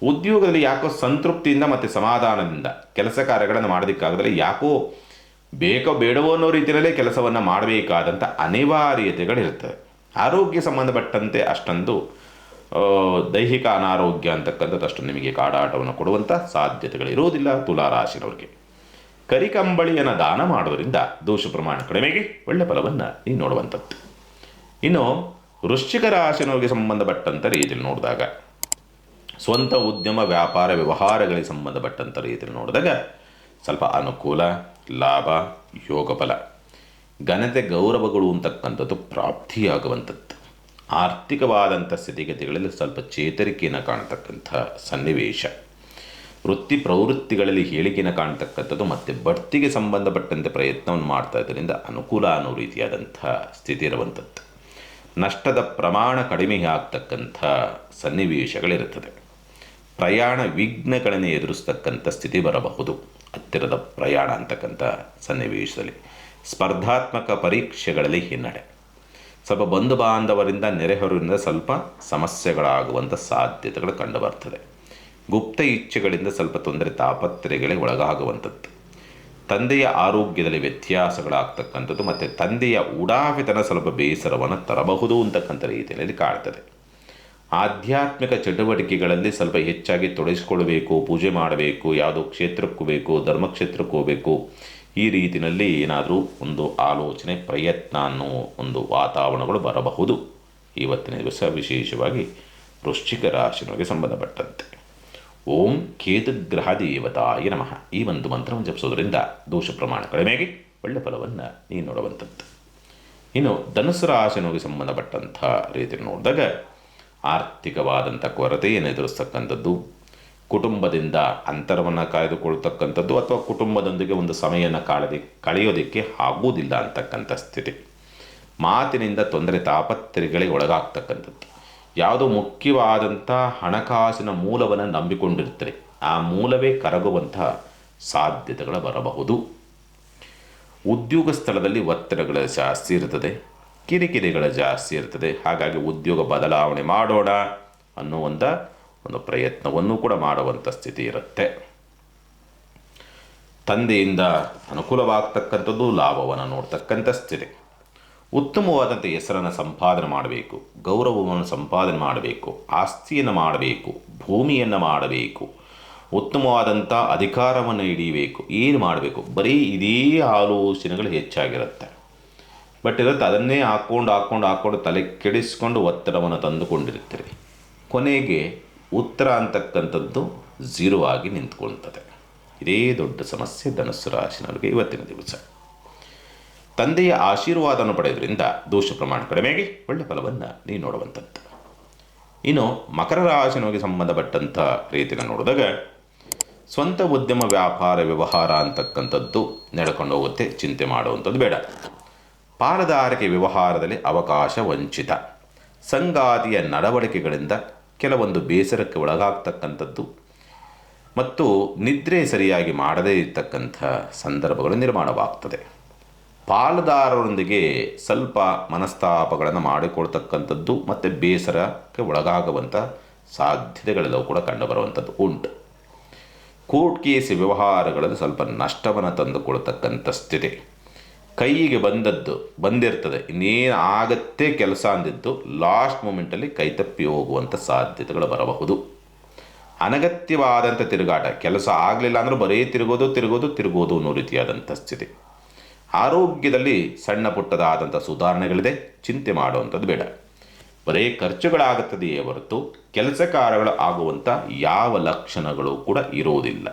ಉದ್ಯೋಗದಲ್ಲಿ ಯಾಕೋ ಸಂತೃಪ್ತಿಯಿಂದ ಮತ್ತು ಸಮಾಧಾನದಿಂದ ಕೆಲಸ ಕಾರ್ಯಗಳನ್ನು ಮಾಡೋದಕ್ಕಾಗದಲ್ಲಿ ಯಾಕೋ ಬೇಕೋ ಬೇಡವೋ ಅನ್ನೋ ರೀತಿಯಲ್ಲೇ ಕೆಲಸವನ್ನು ಮಾಡಬೇಕಾದಂಥ ಅನಿವಾರ್ಯತೆಗಳಿರ್ತವೆ. ಆರೋಗ್ಯ ಸಂಬಂಧಪಟ್ಟಂತೆ ಅಷ್ಟೊಂದು ದೈಹಿಕ ಅನಾರೋಗ್ಯ ಅಂತಕ್ಕಂಥದ್ದು ಅಷ್ಟು ನಿಮಗೆ ಕಾಡಾಟವನ್ನು ಕೊಡುವಂಥ ಸಾಧ್ಯತೆಗಳಿರೋದಿಲ್ಲ ತುಲಾರಾಶಿನವ್ರಿಗೆ. ಕರಿಕಂಬಳಿಯನ್ನು ದಾನ ಮಾಡೋದ್ರಿಂದ ದೋಷ ಪ್ರಮಾಣ ಕಡಿಮೆಗೆ ಒಳ್ಳೆ ಫಲವನ್ನು ನೀವು ನೋಡುವಂಥದ್ದು. ಇನ್ನು ವೃಶ್ಚಿಕ ರಾಶಿನವ್ರಿಗೆ ಸಂಬಂಧಪಟ್ಟಂಥ ರೀತಿಯಲ್ಲಿ ನೋಡಿದಾಗ, ಸ್ವಂತ ಉದ್ಯಮ ವ್ಯಾಪಾರ ವ್ಯವಹಾರಗಳಿಗೆ ಸಂಬಂಧಪಟ್ಟಂಥ ರೀತಿಯಲ್ಲಿ ನೋಡಿದಾಗ ಸ್ವಲ್ಪ ಅನುಕೂಲ, ಲಾಭ, ಯೋಗ ಫಲ, ಘನತೆ ಗೌರವಗಳು ಅಂತಕ್ಕಂಥದ್ದು ಪ್ರಾಪ್ತಿಯಾಗುವಂಥದ್ದು. ಆರ್ಥಿಕವಾದಂಥ ಸ್ಥಿತಿಗತಿಗಳಲ್ಲಿ ಸ್ವಲ್ಪ ಚೇತರಿಕೆಯನ್ನು ಕಾಣ್ತಕ್ಕಂಥ ಸನ್ನಿವೇಶ. ವೃತ್ತಿ ಪ್ರವೃತ್ತಿಗಳಲ್ಲಿ ಹೇಳಿಕೆಯನ್ನು ಕಾಣ್ತಕ್ಕಂಥದ್ದು ಮತ್ತು ಬಡ್ತಿಗೆ ಸಂಬಂಧಪಟ್ಟಂತೆ ಪ್ರಯತ್ನವನ್ನು ಮಾಡ್ತಾ ಇದ್ದರಿಂದ ಅನುಕೂಲ ಅನ್ನೋ ರೀತಿಯಾದಂಥ ಸ್ಥಿತಿ ಇರುವಂಥದ್ದು. ನಷ್ಟದ ಪ್ರಮಾಣ ಕಡಿಮೆ ಆಗ್ತಕ್ಕಂಥ ಸನ್ನಿವೇಶಗಳಿರುತ್ತದೆ. ಪ್ರಯಾಣ ವಿಘ್ನಗಳನ್ನು ಎದುರಿಸ್ತಕ್ಕಂಥ ಸ್ಥಿತಿ ಬರಬಹುದು. ಹತ್ತಿರದ ಪ್ರಯಾಣ ಅಂತಕ್ಕಂಥ ಸನ್ನಿವೇಶದಲ್ಲಿ ಸ್ಪರ್ಧಾತ್ಮಕ ಪರೀಕ್ಷೆಗಳಲ್ಲಿ ಹಿನ್ನಡೆ, ಸ್ವಲ್ಪ ಬಂಧು ಬಾಂಧವರಿಂದ ನೆರೆಹೊರೆಯಿಂದ ಸ್ವಲ್ಪ ಸಮಸ್ಯೆಗಳಾಗುವಂಥ ಸಾಧ್ಯತೆಗಳು ಕಂಡುಬರ್ತದೆ. ಗುಪ್ತ ಇಚ್ಛೆಗಳಿಂದ ಸ್ವಲ್ಪ ತೊಂದರೆ ತಾಪತ್ರೆಗಳಿಗೆ ಒಳಗಾಗುವಂಥದ್ದು. ತಂದೆಯ ಆರೋಗ್ಯದಲ್ಲಿ ವ್ಯತ್ಯಾಸಗಳಾಗ್ತಕ್ಕಂಥದ್ದು ಮತ್ತು ತಂದೆಯ ಉಡಾಫೆತನ ಸ್ವಲ್ಪ ಬೇಸರವನ್ನು ತರಬಹುದು ಅಂತಕ್ಕಂಥ ರೀತಿಯಲ್ಲಿ ಕಾಣ್ತದೆ. ಆಧ್ಯಾತ್ಮಿಕ ಚಟುವಟಿಕೆಗಳಲ್ಲಿ ಸ್ವಲ್ಪ ಹೆಚ್ಚಾಗಿ ತೊಡಗಿಸಿಕೊಳ್ಬೇಕು, ಪೂಜೆ ಮಾಡಬೇಕು, ಯಾವುದೋ ಕ್ಷೇತ್ರಕ್ಕೂ ಬೇಕು, ಧರ್ಮಕ್ಷೇತ್ರಕ್ಕೆ ಹೋಗಬೇಕು, ಈ ರೀತಿಯಲ್ಲಿ ಏನಾದರೂ ಒಂದು ಆಲೋಚನೆ ಪ್ರಯತ್ನ ಅನ್ನೋ ಒಂದು ವಾತಾವರಣಗಳು ಬರಬಹುದು ಇವತ್ತಿನ ದಿವಸ, ವಿಶೇಷವಾಗಿ ವೃಶ್ಚಿಕ ರಾಶಿನವರಿಗೆ ಸಂಬಂಧಪಟ್ಟಂತೆ. ಓಂ ಕೇತುಗ್ರಹ ದೇವತಾಯ ನಮಃ ಈ ಒಂದು ಮಂತ್ರವನ್ನು ಜಪಿಸೋದ್ರಿಂದ ದೋಷ ಪ್ರಮಾಣ ಕಡಿಮೆಗೆ ಒಳ್ಳೆ ಫಲವನ್ನು ನೀವು ನೋಡುವಂಥದ್ದು. ಇನ್ನು ಧನುಸ್ಸು ರಾಶಿನವರಿಗೆ ಸಂಬಂಧಪಟ್ಟಂಥ ರೀತಿಯಲ್ಲಿ ನೋಡಿದಾಗ ಆರ್ಥಿಕವಾದಂಥ ಕೊರತೆಯನ್ನು ಎದುರಿಸ್ತಕ್ಕಂಥದ್ದು, ಕುಟುಂಬದಿಂದ ಅಂತರವನ್ನು ಕಾಯ್ದುಕೊಳ್ತಕ್ಕಂಥದ್ದು ಅಥವಾ ಕುಟುಂಬದೊಂದಿಗೆ ಒಂದು ಸಮಯವನ್ನು ಕಳೆಯೋದಕ್ಕೆ ಆಗುವುದಿಲ್ಲ ಅಂತಕ್ಕಂಥ ಸ್ಥಿತಿ. ಮಾತಿನಿಂದ ತೊಂದರೆ ತಾಪತ್ರೆಗಳಿಗೆ ಒಳಗಾಗ್ತಕ್ಕಂಥದ್ದು. ಯಾವುದೋ ಮುಖ್ಯವಾದಂಥ ಹಣಕಾಸಿನ ಮೂಲವನ್ನು ನಂಬಿಕೊಂಡಿರ್ತಾರೆ, ಆ ಮೂಲವೇ ಕರಗುವಂಥ ಸಾಧ್ಯತೆಗಳು ಬರಬಹುದು. ಉದ್ಯೋಗ ಸ್ಥಳದಲ್ಲಿ ಒತ್ತಡಗಳು ಜಾಸ್ತಿ ಇರ್ತದೆ, ಕಿರಿಕಿರಿಗಳ ಜಾಸ್ತಿ ಇರ್ತದೆ. ಹಾಗಾಗಿ ಉದ್ಯೋಗ ಬದಲಾವಣೆ ಮಾಡೋಣ ಅನ್ನೋ ಒಂದು ಪ್ರಯತ್ನವನ್ನು ಕೂಡ ಮಾಡುವಂಥ ಸ್ಥಿತಿ ಇರುತ್ತೆ. ತಂದೆಯಿಂದ ಅನುಕೂಲವಾಗ್ತಕ್ಕಂಥದ್ದು, ಲಾಭವನ್ನು ನೋಡ್ತಕ್ಕಂಥ ಸ್ಥಿತಿ. ಉತ್ತಮವಾದಂಥ ಹೆಸರನ್ನು ಸಂಪಾದನೆ ಮಾಡಬೇಕು, ಗೌರವವನ್ನು ಸಂಪಾದನೆ ಮಾಡಬೇಕು, ಆಸ್ತಿಯನ್ನು ಮಾಡಬೇಕು, ಭೂಮಿಯನ್ನು ಮಾಡಬೇಕು, ಉತ್ತಮವಾದಂಥ ಅಧಿಕಾರವನ್ನು ಹಿಡಿಯಬೇಕು, ಏನು ಮಾಡಬೇಕು, ಬರೀ ಇದೇ ಆಲೋಚನೆಗಳು ಹೆಚ್ಚಾಗಿರುತ್ತೆ. ಬಟ್ ಇರುತ್ತೆ, ಅದನ್ನೇ ಹಾಕ್ಕೊಂಡು ತಲೆ ಕೆಡಿಸ್ಕೊಂಡು ಒತ್ತಡವನ್ನು ತಂದುಕೊಂಡಿರ್ತೀರಿ. ಕೊನೆಗೆ ಉತ್ತರ ಅಂತಕ್ಕಂಥದ್ದು 0 ಆಗಿ ನಿಂತ್ಕೊಳ್ತದೆ. ಇದೇ ದೊಡ್ಡ ಸಮಸ್ಯೆ ಧನುಸ್ಸು ರಾಶಿನವರಿಗೆ ಇವತ್ತಿನ ದಿವಸ. ತಂದೆಯ ಆಶೀರ್ವಾದವನ್ನು ಪಡೆಯೋದ್ರಿಂದ ದೋಷ ಪ್ರಮಾಣ ಕಡಿಮೆಗೆ ಒಳ್ಳೆ ಫಲವನ್ನು ನೀವು ನೋಡುವಂಥದ್ದು. ಇನ್ನು ಮಕರ ರಾಶಿನವರಿಗೆ ಸಂಬಂಧಪಟ್ಟಂಥ ರೀತಿಯನ್ನು ನೋಡಿದಾಗ ಸ್ವಂತ ಉದ್ಯಮ ವ್ಯಾಪಾರ ವ್ಯವಹಾರ ಅಂತಕ್ಕಂಥದ್ದು ನಡ್ಕೊಂಡು ಹೋಗುತ್ತೆ, ಚಿಂತೆ ಮಾಡುವಂಥದ್ದು ಬೇಡ. ಪಾಲುದಾರಿಕೆ ವ್ಯವಹಾರದಲ್ಲಿ ಅವಕಾಶ ವಂಚಿತ. ಸಂಗಾತಿಯ ನಡವಳಿಕೆಗಳಿಂದ ಕೆಲವೊಂದು ಬೇಸರಕ್ಕೆ ಒಳಗಾಗ್ತಕ್ಕಂಥದ್ದು ಮತ್ತು ನಿದ್ರೆ ಸರಿಯಾಗಿ ಮಾಡದೇ ಇರತಕ್ಕಂಥ ಸಂದರ್ಭಗಳು ನಿರ್ಮಾಣವಾಗ್ತದೆ. ಪಾಲುದಾರರೊಂದಿಗೆ ಸ್ವಲ್ಪ ಮನಸ್ತಾಪಗಳನ್ನು ಮಾಡಿಕೊಳ್ತಕ್ಕಂಥದ್ದು ಮತ್ತು ಬೇಸರಕ್ಕೆ ಒಳಗಾಗುವಂಥ ಸಾಧ್ಯತೆಗಳೆಲ್ಲವೂ ಕೂಡ ಕಂಡುಬರುವಂಥದ್ದು ಉಂಟು. ಕೋರ್ಟ್ ಕೇಸ್ ವ್ಯವಹಾರಗಳಲ್ಲಿ ಸ್ವಲ್ಪ ನಷ್ಟವನ್ನು ತಂದುಕೊಳ್ತಕ್ಕಂಥ ಸ್ಥಿತಿ. ಕೈಗೆ ಬಂದಿರ್ತದೆ, ಇನ್ನೇನು ಆಗತ್ತೆ ಕೆಲಸ ಅಂದಿದ್ದು ಲಾಸ್ಟ್ ಮೂಮೆಂಟಲ್ಲಿ ಕೈ ತಪ್ಪಿ ಹೋಗುವಂಥ ಸಾಧ್ಯತೆಗಳು ಬರಬಹುದು. ಅನಗತ್ಯವಾದಂಥ ತಿರುಗಾಟ, ಕೆಲಸ ಆಗಲಿಲ್ಲ ಅಂದರೂ ಬರೀ ತಿರುಗೋದು ಅನ್ನೋ ರೀತಿಯಾದಂಥ ಸ್ಥಿತಿ. ಆರೋಗ್ಯದಲ್ಲಿ ಸಣ್ಣ ಪುಟ್ಟದಾದಂಥ ಸುಧಾರಣೆಗಳಿದೆ, ಚಿಂತೆ ಮಾಡುವಂಥದ್ದು ಬೇಡ. ಬರೀ ಖರ್ಚುಗಳಾಗುತ್ತದೆಯೇ ಹೊರತು ಕೆಲಸ ಕಾರ್ಯಗಳು ಆಗುವಂಥ ಯಾವ ಲಕ್ಷಣಗಳು ಕೂಡ ಇರೋದಿಲ್ಲ.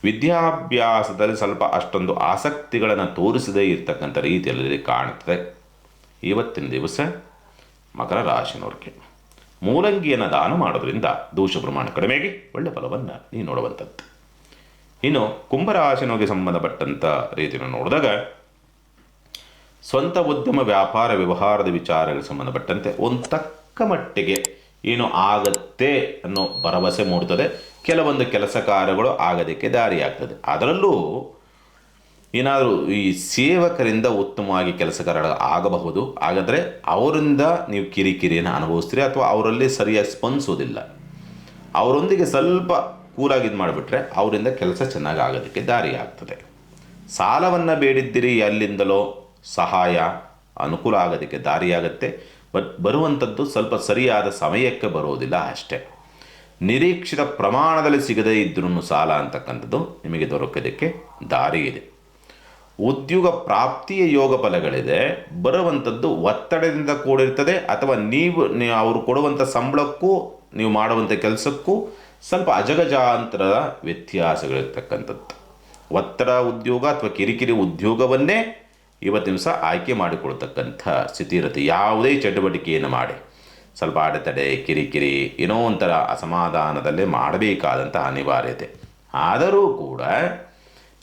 ವಿದ್ಯಾಭ್ಯಾಸದಲ್ಲಿ ಸ್ವಲ್ಪ ಅಷ್ಟೊಂದು ಆಸಕ್ತಿಗಳನ್ನು ತೋರಿಸದೇ ಇರತಕ್ಕಂಥ ರೀತಿಯಲ್ಲಿ ಕಾಣುತ್ತದೆ. ಇವತ್ತಿನ ದಿವಸ ಮಕರ ರಾಶಿನವ್ರಿಗೆ ಮೂಲಂಗಿಯನ್ನು ದಾನ ಮಾಡೋದ್ರಿಂದ ದೋಷ ಪ್ರಮಾಣ ಕಡಿಮೆಗೆ ಒಳ್ಳೆ ಫಲವನ್ನು ನೀವು ನೋಡುವಂಥದ್ದು. ಇನ್ನು ಕುಂಭರಾಶಿನವರಿಗೆ ಸಂಬಂಧಪಟ್ಟಂಥ ರೀತಿಯನ್ನು ನೋಡಿದಾಗ ಸ್ವಂತ ಉದ್ಯಮ ವ್ಯಾಪಾರ ವ್ಯವಹಾರದ ವಿಚಾರಗಳಿಗೆ ಸಂಬಂಧಪಟ್ಟಂತೆ ಒಂದು ತಕ್ಕ ಮಟ್ಟಿಗೆ ಏನು ಆಗತ್ತೆ ಅನ್ನೋ ಭರವಸೆ ಮೂಡ್ತದೆ. ಕೆಲವೊಂದು ಕೆಲಸ ಕಾರ್ಯಗಳು ಆಗೋದಕ್ಕೆ ದಾರಿಯಾಗ್ತದೆ. ಅದರಲ್ಲೂ ಏನಾದರೂ ಈ ಸೇವಕರಿಂದ ಉತ್ತಮವಾಗಿ ಕೆಲಸ ಕಾರ್ಯಗಳು ಆಗಬಹುದು. ಹಾಗಾದರೆ ಅವರಿಂದ ನೀವು ಕಿರಿಕಿರಿಯನ್ನು ಅನುಭವಿಸ್ತೀರಿ ಅಥವಾ ಅವರಲ್ಲಿ ಸರಿಯಾಗಿ ಸ್ಪಂದಿಸೋದಿಲ್ಲ. ಅವರೊಂದಿಗೆ ಸ್ವಲ್ಪ ಕೂಲಾಗಿ ಇದು ಮಾಡಿಬಿಟ್ರೆ ಅವರಿಂದ ಕೆಲಸ ಚೆನ್ನಾಗಿ ಆಗೋದಕ್ಕೆ ದಾರಿ ಆಗ್ತದೆ. ಸಾಲವನ್ನು ಬೇಡಿದ್ದೀರಿ, ಅಲ್ಲಿಂದಲೋ ಸಹಾಯ ಅನುಕೂಲ ಆಗೋದಕ್ಕೆ ದಾರಿಯಾಗುತ್ತೆ. ಬಟ್ ಬರುವಂಥದ್ದು ಸ್ವಲ್ಪ ಸರಿಯಾದ ಸಮಯಕ್ಕೆ ಬರೋದಿಲ್ಲ ಅಷ್ಟೇ. ನಿರೀಕ್ಷಿತ ಪ್ರಮಾಣದಲ್ಲಿ ಸಿಗದೇ ಇದ್ರೂ ಸಾಲ ಅಂತಕ್ಕಂಥದ್ದು ನಿಮಗೆ ದೊರಕೋದಕ್ಕೆ ದಾರಿ ಇದೆ. ಉದ್ಯೋಗ ಪ್ರಾಪ್ತಿಯ ಯೋಗ ಫಲಗಳಿದೆ. ಬರುವಂಥದ್ದು ಒತ್ತಡದಿಂದ ಕೂಡಿರ್ತದೆ ಅಥವಾ ನೀವು ಅವರು ಕೊಡುವಂಥ ಸಂಬಳಕ್ಕೂ ನೀವು ಮಾಡುವಂಥ ಕೆಲಸಕ್ಕೂ ಸ್ವಲ್ಪ ಅಜಗಜಾಂತರದ ವ್ಯತ್ಯಾಸಗಳಿರ್ತಕ್ಕಂಥದ್ದು. ಒತ್ತಡ ಉದ್ಯೋಗ ಅಥವಾ ಕಿರಿಕಿರಿ ಉದ್ಯೋಗವನ್ನೇ ಇವತ್ತಿನ ದಿವಸ ಆಯ್ಕೆ ಮಾಡಿಕೊಳ್ತಕ್ಕಂಥ ಸ್ಥಿತಿ ಇರುತ್ತೆ. ಯಾವುದೇ ಚಟುವಟಿಕೆಯನ್ನು ಮಾಡಿ ಸ್ವಲ್ಪ ಅಡೆತಡೆ ಕಿರಿಕಿರಿ ಏನೋ ಒಂಥರ ಅಸಮಾಧಾನದಲ್ಲೇ ಮಾಡಬೇಕಾದಂಥ ಅನಿವಾರ್ಯತೆ. ಆದರೂ ಕೂಡ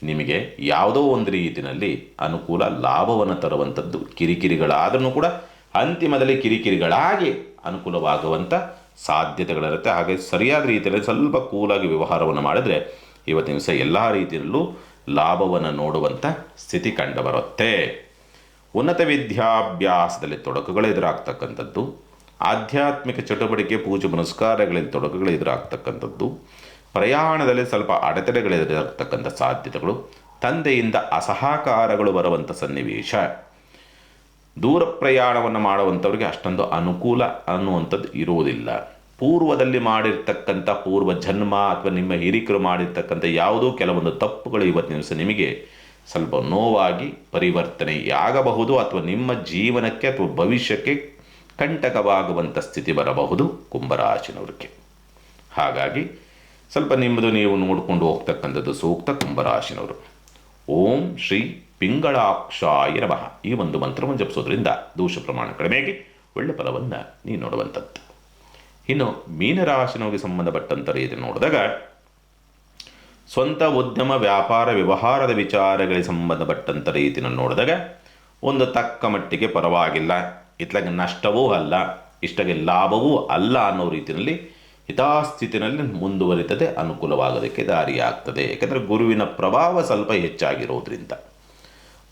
ನಿಮಗೆ ಯಾವುದೋ ಒಂದು ರೀತಿಯಲ್ಲಿ ಅನುಕೂಲ ಲಾಭವನ್ನು ತರುವಂಥದ್ದು ಕಿರಿಕಿರಿಗಳಾದರೂ ಕೂಡ ಅಂತಿಮದಲ್ಲಿ ಕಿರಿಕಿರಿಗಳಾಗಿ ಅನುಕೂಲವಾಗುವಂಥ ಸಾಧ್ಯತೆಗಳಿರುತ್ತೆ. ಹಾಗೆ ಸರಿಯಾದ ರೀತಿಯಲ್ಲಿ ಸ್ವಲ್ಪ ಕೂಲಾಗಿ ವ್ಯವಹಾರವನ್ನು ಮಾಡಿದರೆ ಇವತ್ತಿನ ದಿವಸ ಎಲ್ಲ ರೀತಿಯಲ್ಲೂ ಲಾಭವನ್ನು ನೋಡುವಂಥ ಸ್ಥಿತಿ ಕಂಡುಬರುತ್ತೆ. ಉನ್ನತ ವಿದ್ಯಾಭ್ಯಾಸದಲ್ಲಿ ತೊಡಕುಗಳು ಎದುರಾಗ್ತಕ್ಕಂಥದ್ದು, ಆಧ್ಯಾತ್ಮಿಕ ಚಟುವಟಿಕೆ ಪೂಜೆ ಪುನಸ್ಕಾರಗಳಲ್ಲಿ ತೊಡಕುಗಳು ಎದುರಾಗ್ತಕ್ಕಂಥದ್ದು, ಪ್ರಯಾಣದಲ್ಲಿ ಸ್ವಲ್ಪ ಅಡೆತಡೆಗಳು ಎದುರಾಗ್ತಕ್ಕಂಥ ಸಾಧ್ಯತೆಗಳು, ತಂದೆಯಿಂದ ಅಸಹಕಾರಗಳು ಬರುವಂಥ ಸನ್ನಿವೇಶ, ದೂರ ಪ್ರಯಾಣವನ್ನು ಮಾಡುವಂಥವ್ರಿಗೆ ಅಷ್ಟೊಂದು ಅನುಕೂಲ ಅನ್ನುವಂಥದ್ದು ಇರುವುದಿಲ್ಲ. ಪೂರ್ವದಲ್ಲಿ ಮಾಡಿರ್ತಕ್ಕಂಥ ಪೂರ್ವ ಜನ್ಮ ಅಥವಾ ನಿಮ್ಮ ಹಿರಿಕರು ಮಾಡಿರ್ತಕ್ಕಂಥ ಯಾವುದೋ ಕೆಲವೊಂದು ತಪ್ಪುಗಳು ಇವತ್ತಿನ ದಿವಸ ನಿಮಗೆ ಸ್ವಲ್ಪ ನೋವಾಗಿ ಪರಿವರ್ತನೆಯಾಗಬಹುದು ಅಥವಾ ನಿಮ್ಮ ಜೀವನಕ್ಕೆ ಅಥವಾ ಭವಿಷ್ಯಕ್ಕೆ ಕಂಟಕವಾಗುವಂಥ ಸ್ಥಿತಿ ಬರಬಹುದು ಕುಂಭರಾಶಿನವ್ರಿಗೆ. ಹಾಗಾಗಿ ಸ್ವಲ್ಪ ನಿಮ್ಮದು ನೀವು ನೋಡಿಕೊಂಡು ಹೋಗ್ತಕ್ಕಂಥದ್ದು ಸೂಕ್ತ ಕುಂಭರಾಶಿನವರು. ಓಂ ಶ್ರೀ ಪಿಂಗಳಾಕ್ಷಾಯ ನಮಃ ಈ ಒಂದು ಮಂತ್ರವನ್ನು ಜಪಿಸೋದ್ರಿಂದ ದೋಷ ಪ್ರಮಾಣ ಕಡಿಮೆಗೆ ಒಳ್ಳೆ ಫಲವನ್ನು ನೀವು ನೋಡುವಂಥದ್ದು. ಇನ್ನು ಮೀನರಾಶಿನವರಿಗೆ ಸಂಬಂಧಪಟ್ಟಂಥ ರೀತಿ ನೋಡಿದಾಗ ಸ್ವಂತ ಉದ್ಯಮ ವ್ಯಾಪಾರ ವ್ಯವಹಾರದ ವಿಚಾರಗಳಿಗೆ ಸಂಬಂಧಪಟ್ಟಂಥ ರೀತಿಯನ್ನು ನೋಡಿದಾಗ ಒಂದು ತಕ್ಕ ಮಟ್ಟಿಗೆ ಪರವಾಗಿಲ್ಲ, ಇತ್ಲಾಗೆ ನಷ್ಟವೂ ಅಲ್ಲ, ಇಷ್ಟಾಗೆ ಲಾಭವೂ ಅಲ್ಲ ಅನ್ನೋ ರೀತಿಯಲ್ಲಿ ಹಿತಾಸ್ಥಿತಿನಲ್ಲಿ ಮುಂದುವರಿತದೆ, ಅನುಕೂಲವಾಗೋದಕ್ಕೆ ದಾರಿಯಾಗ್ತದೆ. ಯಾಕಂದರೆ ಗುರುವಿನ ಪ್ರಭಾವ ಸ್ವಲ್ಪ ಹೆಚ್ಚಾಗಿರೋದ್ರಿಂದ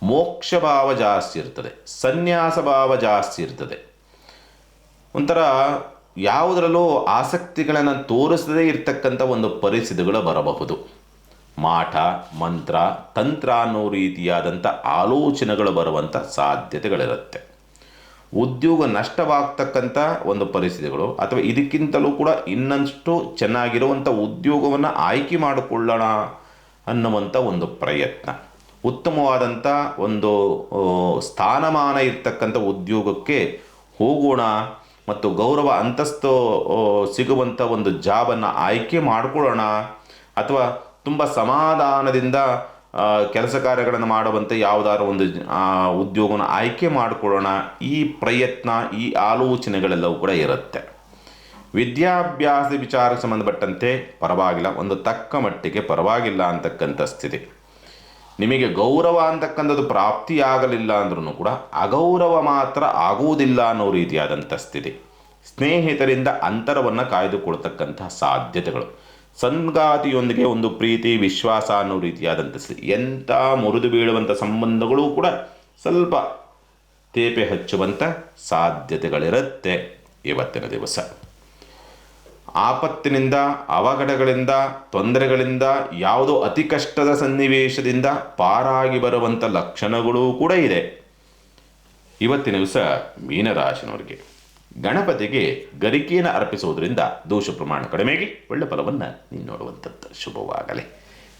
ಮೋಕ್ಷ ಭಾವ ಜಾಸ್ತಿ ಇರ್ತದೆ, ಸನ್ಯಾಸ ಭಾವ ಜಾಸ್ತಿ ಇರ್ತದೆ. ಒಂಥರ ಯಾವುದರಲ್ಲೂ ಆಸಕ್ತಿಗಳನ್ನು ತೋರಿಸದೇ ಇರತಕ್ಕಂಥ ಒಂದು ಪರಿಸ್ಥಿತಿಗಳು ಬರಬಹುದು. ಮಾಟ ಮಂತ್ರ ತಂತ್ರ ಅನ್ನೋ ರೀತಿಯಾದಂಥ ಆಲೋಚನೆಗಳು ಬರುವಂಥ ಸಾಧ್ಯತೆಗಳಿರುತ್ತೆ. ಉದ್ಯೋಗ ನಷ್ಟವಾಗ್ತಕ್ಕಂಥ ಒಂದು ಪರಿಸ್ಥಿತಿಗಳು ಅಥವಾ ಇದಕ್ಕಿಂತಲೂ ಕೂಡ ಇನ್ನಷ್ಟು ಚೆನ್ನಾಗಿರುವಂಥ ಉದ್ಯೋಗವನ್ನು ಆಯ್ಕೆ ಮಾಡಿಕೊಳ್ಳೋಣ ಅನ್ನುವಂಥ ಒಂದು ಪ್ರಯತ್ನ, ಉತ್ತಮವಾದಂಥ ಒಂದು ಸ್ಥಾನಮಾನ ಇರ್ತಕ್ಕಂಥ ಉದ್ಯೋಗಕ್ಕೆ ಹೋಗೋಣ ಮತ್ತು ಗೌರವ ಅಂತಸ್ತು ಸಿಗುವಂಥ ಒಂದು ಜಾಬನ್ನು ಆಯ್ಕೆ ಮಾಡಿಕೊಳ್ಳೋಣ ಅಥವಾ ತುಂಬ ಸಮಾಧಾನದಿಂದ ಕೆಲಸ ಕಾರ್ಯಗಳನ್ನು ಮಾಡುವಂಥ ಯಾವುದಾದ್ರು ಒಂದು ಉದ್ಯೋಗನ ಆಯ್ಕೆ ಮಾಡಿಕೊಳ್ಳೋಣ, ಈ ಪ್ರಯತ್ನ ಈ ಆಲೋಚನೆಗಳೆಲ್ಲವೂ ಕೂಡ ಇರುತ್ತೆ. ವಿದ್ಯಾಭ್ಯಾಸ ವಿಚಾರಕ್ಕೆ ಸಂಬಂಧಪಟ್ಟಂತೆ ಪರವಾಗಿಲ್ಲ, ಒಂದು ತಕ್ಕ ಮಟ್ಟಿಗೆ ಪರವಾಗಿಲ್ಲ ಅಂತಕ್ಕಂಥ ಸ್ಥಿತಿ. ನಿಮಗೆ ಗೌರವ ಅಂತಕ್ಕಂಥದ್ದು ಪ್ರಾಪ್ತಿಯಾಗಲಿಲ್ಲ ಅಂದ್ರೂ ಕೂಡ ಅಗೌರವ ಮಾತ್ರ ಆಗುವುದಿಲ್ಲ ಅನ್ನೋ ರೀತಿಯಾದಂಥ ಸ್ಥಿತಿ. ಸ್ನೇಹಿತರಿಂದ ಅಂತರವನ್ನು ಕಾಯ್ದುಕೊಳ್ತಕ್ಕಂತಹ ಸಾಧ್ಯತೆಗಳು, ಸಂಗಾತಿಯೊಂದಿಗೆ ಒಂದು ಪ್ರೀತಿ ವಿಶ್ವಾಸ ಅನ್ನೋ ರೀತಿಯಾದಂಥ ಸ್ಥಿತಿ. ಎಂಥ ಮುರಿದು ಬೀಳುವಂಥ ಸಂಬಂಧಗಳು ಕೂಡ ಸ್ವಲ್ಪ ತೇಪೆ ಹಚ್ಚುವಂಥ ಸಾಧ್ಯತೆಗಳಿರುತ್ತೆ ಇವತ್ತಿನ ದಿವಸ. ಆಪತ್ತಿನಿಂದ, ಅವಘಡಗಳಿಂದ, ತೊಂದರೆಗಳಿಂದ, ಯಾವುದೋ ಅತಿ ಕಷ್ಟದ ಸನ್ನಿವೇಶದಿಂದ ಪಾರಾಗಿ ಬರುವಂಥ ಲಕ್ಷಣಗಳೂ ಕೂಡ ಇದೆ ಇವತ್ತಿನ ದಿವಸ ಮೀನರಾಶಿನವರಿಗೆ. ಗಣಪತಿಗೆ ಗರಿಕೆಯನ್ನು ಅರ್ಪಿಸುವುದರಿಂದ ದೋಷ ಪ್ರಮಾಣ ಕಡಿಮೆಗೆ ಒಳ್ಳೆ ಫಲವನ್ನು ನೀವು ನೋಡುವಂಥದ್ದು. ಶುಭವಾಗಲಿ.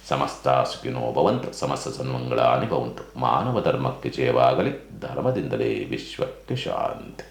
ಸಮಸ್ತ ಸುಖಿನೋ ಭವಂತು, ಸಮಸ್ತ ಸನ್ಮಂಗಳಾನಿ ಭವಂತು. ಮಾನವ ಧರ್ಮಕ್ಕೆ ಜಯವಾಗಲಿ. ಧರ್ಮದಿಂದಲೇ ವಿಶ್ವಕ್ಕೆ ಶಾಂತಿ.